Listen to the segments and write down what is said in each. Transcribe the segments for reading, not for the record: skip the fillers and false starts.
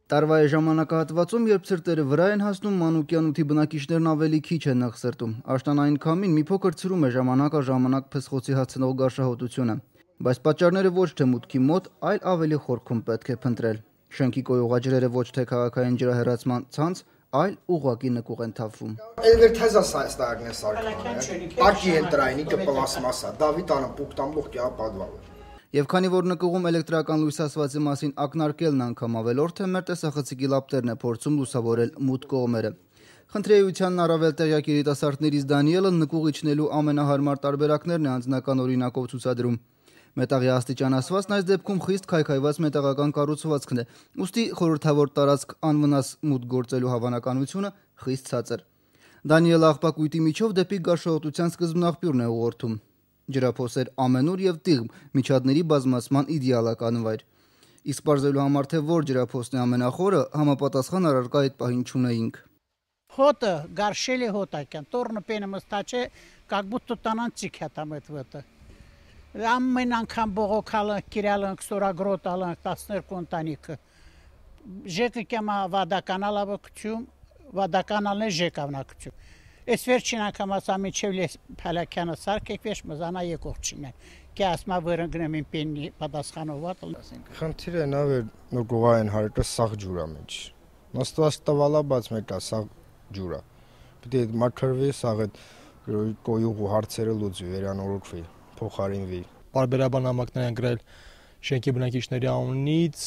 Տարվա է ժամանակահատվածում, երբ ցրտերը վրա են հասնում, Մանուկյան ութի բնակիչներն ավելի քիչ են նախսրտում։ Աշնանային քամին մի փոքր ցրում է ժամանակ առ ժամանակ փսխոցի հացնող գարշահոտությունը։ Բայց պատճառները ոչ թե մուտքի մոտ, այլ ավելի խորքում պետք է փնտրել։ Շենքի կոյուղաջրերը ոչ թե քաղաքային ջրահեռացման ցանց, այլ ուղղակի նկուղ են թափվում։ Եվ քանի որ նկուղում էլեկտրական լույս ասվածի մասին ակնարկելն անգամ ավելորդ է, մեր տեսախցիկի լապտերն է փորձում լուսավորել մութ կողմերը։ Խնդրեյությանն առավել տեղյակ երիտասարդներից Դանիելը նկուղ իջնելու ամենահարմար տարբերակներն է անձնական օրինակով ցուցադրում։ Մետաղի աստիճան ասվածն այս դեպքում խիստ քայքայված մետաղական կառուցվածքն է, ուստի խորհրդավոր տարածք անվնաս մուտք գործելու հավանականությունը խիստ ցածր։ Դանիելը աղբակույտի միջով դեպի գարշահոտության սկզբն աղբյուրն է ուղղորդում։ Ջրափոսեր ամենուր եւ տիղմ, միջատների բազմացման իդեալական վայր։ Իսկ բարձելու համար թե որ ջրափոսն է ամենախորը, համապատասխան առարկա այդ պահին չունեինք։ Հոտը, գարշելի հոտակյան, տորնը պենը մստաչե, как будто տանանցիկ է там это։ Ամեն անգամ բողոքալը, կիրալը, ստորագրոտալը 12 ընտանիքը։ Ժեկը կեմա վադականալավակություն, վադականալն է ժեկավնակություն։ Այս վերջին անգամ ասամի չևլես փալակյանը սարքեք վեշ մզանա եկողջին է։ Կե ասմա վրընգնեմ ին պենի պատասխանovat ասենք։ Խնդիրը նա վեր նոկողային հարիկը սաղ ջուրա մեջ։ Նստված տվալա բաց մեկա սաղ ջուրա։ Պիտի մաքրվի սաղ այդ կոյուղու հարցերը լուծվի, վերանորոգվի, փոխարինվի։ Բարբերաբար նամակներ են գրել շենքի բնակիչների անունից,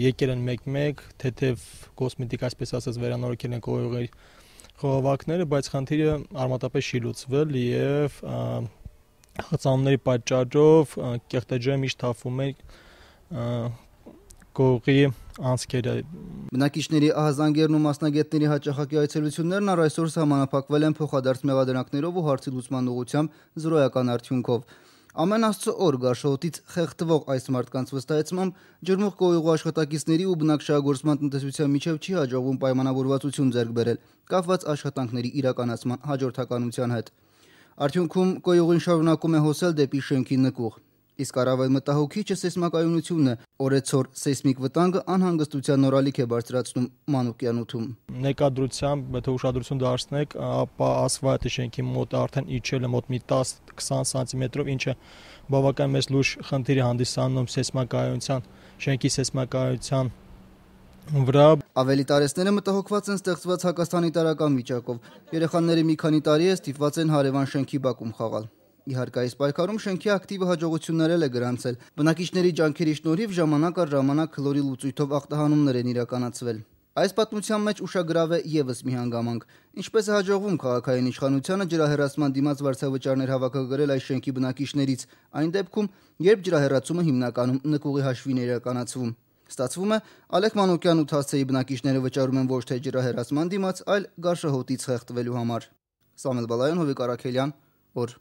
եկել են մեկ-մեկ, թեթև կոսմետիկ, այսպես ասած, վերանորոգել են կոյուղի խողովակները, բայց խնդիրը արմատապես չի լուծվել եւ խցանումների պատճառով կեղտաջրը միշտ թափվում է կողի անցքերը։ Բնակիչների ահազանգերն ու մասնագետների հաճախակի այցելություններն առ այսօր սահմանափակվել են փոխադարձ մեղադրանքներով ու հարցի լուծման ուղղությամբ զրոյական արդյունքով։ Ամեն աստծո օր գարշահոտից խեղդվող այս մարդկանց վստահեցմամբ ջրմուղ կոյուղու աշխատակիցների ու բնակչահագործման տնտեսության միջև չի հաջողվում պայմանավորվածություն ձեռք բերել, կապված աշխատանքների իրականացման հաջորդականության հետ։ Արդյունքում կոյուղին շարունակում է հոսել դեպի շենքի նկուղ։ Իսկ առավել մտահոգիչը սեյսմակայունությունն է, օրեցօր սեյսմիկ վտանգը անհանգստության նորալիք է բարձրացնում Մանուկյան ութում։ Ներկայությամբ, եթե ուշադրություն դարձնեք, ապա ասֆալտի շենքի մոտ արդեն իջել է մոտ մի 10-20 սանտիմետրով, ինչը բավական մեծ լուրջ խնդիր է հանդիսանում սեյսմակայունության, շենքի սեյսմակայունության վրա։ Ավելի տարեցները մտահոգված են ստեղծված հակասանիտարական վիճակով։ Երեխաները մի քանի տարի է ստիպված են հարևան շենքի բակում խաղալ։ Իհարկե այս պայքարում շենքի ակտիվը հաջողություններ է գրանցել։ Բնակիչների ջանքերի շնորհիվ ժամանակ առ ժամանակ քլորի լուծույթով ախտահանումներ են իրականացվել։ Այս պատմության մեջ ուշագրավ է եւս մի հանգամանք։ Ինչպես է հաջողվում քաղաքային իշխանությանը ջրահեռացման դիմաց վարձավճարներ հավաքագրել այս շենքի բնակիչներից, այն դեպքում, երբ ջրահեռացումը հիմնականում նկուղի հաշվին է իրականացվում։ Ստացվում է, Ալեք Մանուկյան ութ հասցեի բնակիչները վճարում են ոչ թե ջրահեռացման դիմաց, այլ գարշահոտից խեղդվելու համար։ Սամվել Բալայան, Հովիկ Արաքելյան, օր։